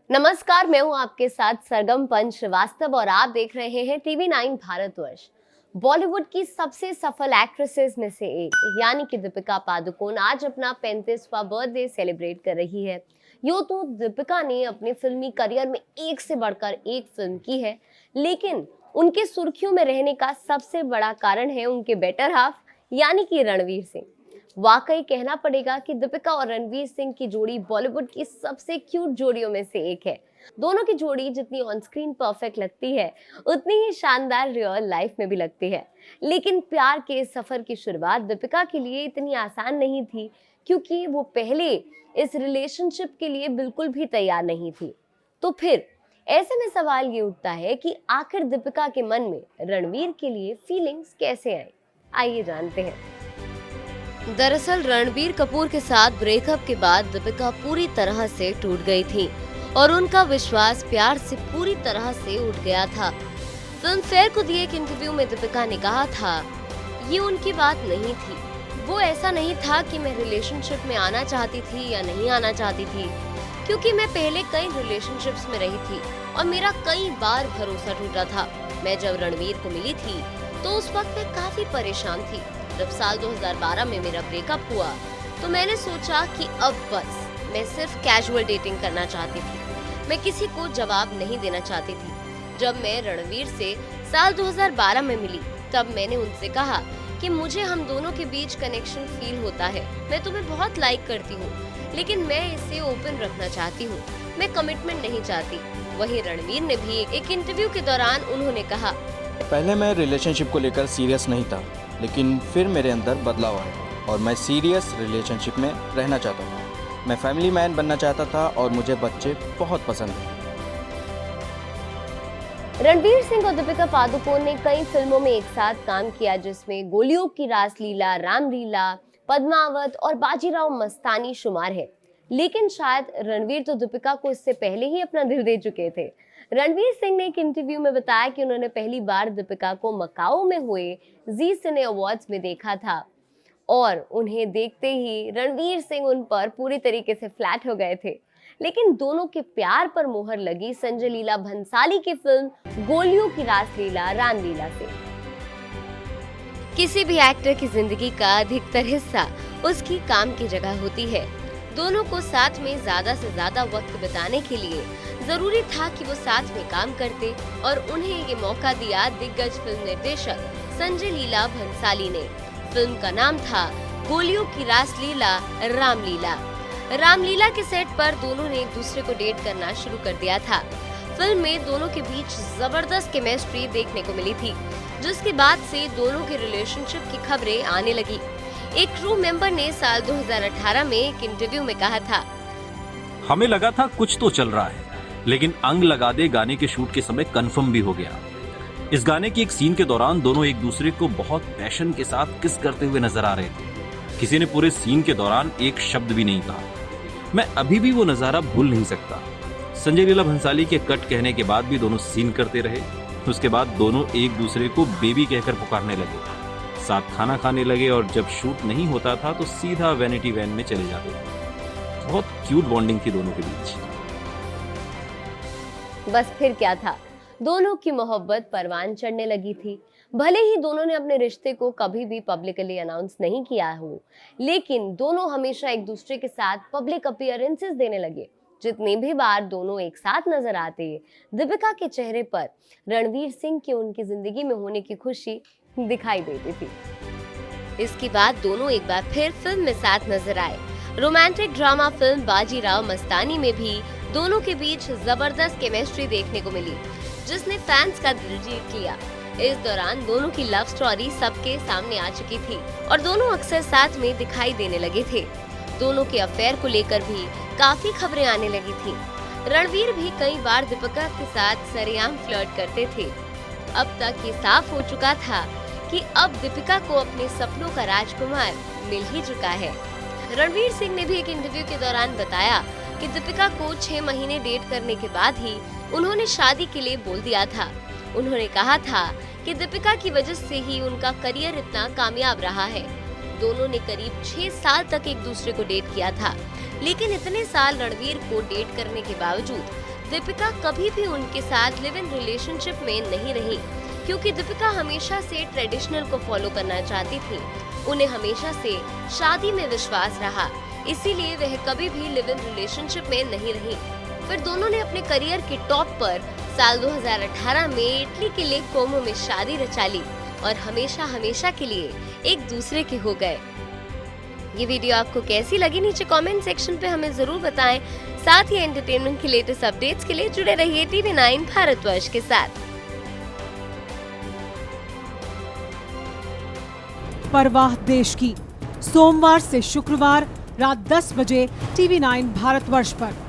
नमस्कार, मैं हूं आपके साथ सरगम पंच श्रीवास्तव और आप देख रहे हैं टीवी9 भारतवर्ष। बॉलीवुड की सबसे सफल एक्ट्रेसेस में से एक यानी कि दीपिका पादुकोण आज अपना 35वां बर्थडे सेलिब्रेट कर रही है। यूं तो दीपिका ने अपने फिल्मी करियर में एक से बढ़कर एक फिल्म की है, लेकिन उनके सुर्खियों में रहने का सबसे बड़ा कारण है उनके बेटर हाफ यानी कि रणवीर सिंह। वाकई कहना पड़ेगा कि दीपिका और रणवीर सिंह की जोड़ी बॉलीवुड की सबसे क्यूट जोड़ियों में से एक है। दोनों की जोड़ी जितनी ऑन स्क्रीन परफेक्ट लगती है, उतनी ही शानदार रियल लाइफ में भी लगती है। लेकिन प्यार के इस सफर की शुरुआत दीपिका के लिए इतनी आसान नहीं थी, क्योंकि वो पहले इस रिलेशनशिप के लिए बिल्कुल भी तैयार नहीं थी। तो फिर ऐसे में सवाल ये उठता है कि आखिर दीपिका के मन में रणवीर के लिए फीलिंग्स कैसे आई। आइए जानते हैं। दरअसल रणबीर कपूर के साथ ब्रेकअप के बाद दीपिका पूरी तरह से टूट गई थी और उनका विश्वास प्यार से पूरी तरह से उठ गया था। फिल्म फेयर को दिए एक इंटरव्यू में दीपिका ने कहा था, ये उनकी बात नहीं थी। वो ऐसा नहीं था कि मैं रिलेशनशिप में आना चाहती थी या नहीं आना चाहती थी, क्योंकि मैं पहले कई रिलेशनशिप्स में रही थी और मेरा कई बार भरोसा टूटा था। मैं जब रणबीर को मिली थी तो उस वक्त मैं काफी परेशान थी। जब साल 2012 में मेरा ब्रेकअप हुआ तो मैंने सोचा कि अब बस मैं सिर्फ कैजुअल डेटिंग करना चाहती थी। मैं किसी को जवाब नहीं देना चाहती थी। जब मैं रणवीर से साल 2012 में मिली तब मैंने उनसे कहा कि मुझे हम दोनों के बीच कनेक्शन फील होता है। मैं तुम्हें बहुत लाइक करती हूँ, लेकिन मैं इसे ओपन रखना चाहती हूँ। मैं कमिटमेंट नहीं चाहती। वहीं रणवीर ने भी एक इंटरव्यू के दौरान उन्होंने कहा, पहले मैं रिलेशनशिप को लेकर सीरियस नहीं था, लेकिन फिर मेरे अंदर बदलाव आया और मैं सीरियस रिलेशनशिप में रहना चाहता था। मैं फैमिली मैन बनना चाहता था और मुझे बच्चे बहुत पसंद हैं। रणवीर सिंह और दीपिका पादुकोण ने कई फिल्मों में एक साथ काम किया, जिसमें गोलियों की रासलीला, रामलीला, पद्मावत और बाजीराव मस्तानी शुमार है। लेकिन शायद रणवीर तो दीपिका को इससे पहले ही अपना दिल दे चुके थे। रणवीर सिंह ने एक इंटरव्यू में बताया कि उन्होंने पहली बार दीपिका को मकाओ में हुए जी सिने अवार्ड्स में देखा था और उन्हें देखते ही रणवीर सिंह उन पर पूरी तरीके से फ्लैट हो गए थे। लेकिन दोनों के प्यार पर मोहर लगी संजय लीला भंसाली की फिल्म गोलियों की रासलीला रामलीला से। किसी भी एक्टर की जिंदगी का अधिकतर हिस्सा उसकी काम की जगह होती है। दोनों को साथ में ज्यादा से ज्यादा वक्त बिताने के लिए जरूरी था कि वो साथ में काम करते और उन्हें ये मौका दिया दिग्गज फिल्म निर्देशक संजय लीला भंसाली ने। फिल्म का नाम था गोलियों की रासलीला रामलीला। रामलीला के सेट पर दोनों ने एक दूसरे को डेट करना शुरू कर दिया था। फिल्म में दोनों के बीच जबरदस्त केमिस्ट्री देखने को मिली थी, जिसके बाद से दोनों के रिलेशनशिप की खबरें आने लगी। एक क्रू मेंबर ने साल 2018 में एक इंटरव्यू में कहा था, हमें लगा था कुछ तो चल रहा है, लेकिन अंग लगा दे गाने के शूट के समय कंफर्म भी हो गया। इस गाने की एक सीन के दौरान दोनों एक दूसरे को बहुत पैशन के साथ किस करते हुए नजर आ रहे थे। किसी ने पूरे सीन के दौरान एक शब्द भी नहीं कहा। मैं अभी भी वो नजारा भूल नहीं सकता। संजय लीला भंसाली के कट कहने के बाद भी दोनों सीन करते रहे। उसके बाद दोनों एक दूसरे को बेबी कहकर पुकारने लगे, साथ खाना खाने लगे और जब शूट नहीं होता था तो सीधा वैनिटी वैन में चले जाते थे। बहुत क्यूट बॉन्डिंग थी दोनों के बीच। बस फिर क्या था, दोनों की मोहब्बत परवान चढ़ने लगी थी। भले ही दोनों ने अपने रिश्ते को कभी भी पब्लिकली अनाउंस नहीं किया हो, लेकिन दोनों हमेशा एक दूसरे के साथ पब्लिक अपीयरेंसेस देने लगे। जितनी भी बार दोनों एक साथ नजर आते, दीपिका के चेहरे पर रणवीर सिंह की उनकी जिंदगी में होने की खुशी दिखाई देती थी। इसके बाद दोनों एक बार फिर फिल्म में साथ नजर आए। Romantic drama film Bajirao Mastani में भी दोनों के बीच जबरदस्त केमिस्ट्री देखने को मिली, जिसने फैंस का दिल जीत लिया। इस दौरान दोनों की लव स्टोरी सबके सामने आ चुकी थी और दोनों अक्सर साथ में दिखाई देने लगे थे। दोनों के अफेयर को लेकर भी काफी खबरें आने लगी थी। रणवीर भी कई बार दीपिका के साथ सरेआम फ्लर्ट करते थे। अब तक ये साफ हो चुका था कि अब दीपिका को अपने सपनों का राजकुमार मिल ही चुका है। रणवीर सिंह ने भी एक इंटरव्यू के दौरान बताया कि दीपिका को 6 महीने डेट करने के बाद ही उन्होंने शादी के लिए बोल दिया था। उन्होंने कहा था कि दीपिका की वजह से ही उनका करियर इतना कामयाब रहा है। दोनों ने करीब 6 साल तक एक दूसरे को डेट किया था, लेकिन इतने साल रणवीर को डेट करने के बावजूद दीपिका कभी भी उनके साथ लिव इन रिलेशनशिप में नहीं रही, क्योंकि दीपिका हमेशा से ट्रेडिशनल को फॉलो करना चाहती थी। उन्हें हमेशा से शादी में विश्वास रहा, इसीलिए वह कभी भी लिव इन रिलेशनशिप में नहीं रही। फिर दोनों ने अपने करियर के टॉप पर साल 2018 में इटली के लेक कोमो में शादी रचा ली और हमेशा हमेशा के लिए एक दूसरे के हो गए। ये वीडियो आपको कैसी लगी नीचे कमेंट सेक्शन पे हमें जरूर बताएं। साथ ही एंटरटेनमेंट की लेटेस्ट अपडेट्स के लिए जुड़े रहिए TV9 भारतवर्ष के साथ। परवाह देश की, सोमवार से शुक्रवार रात 10 बजे TV9 भारतवर्ष पर।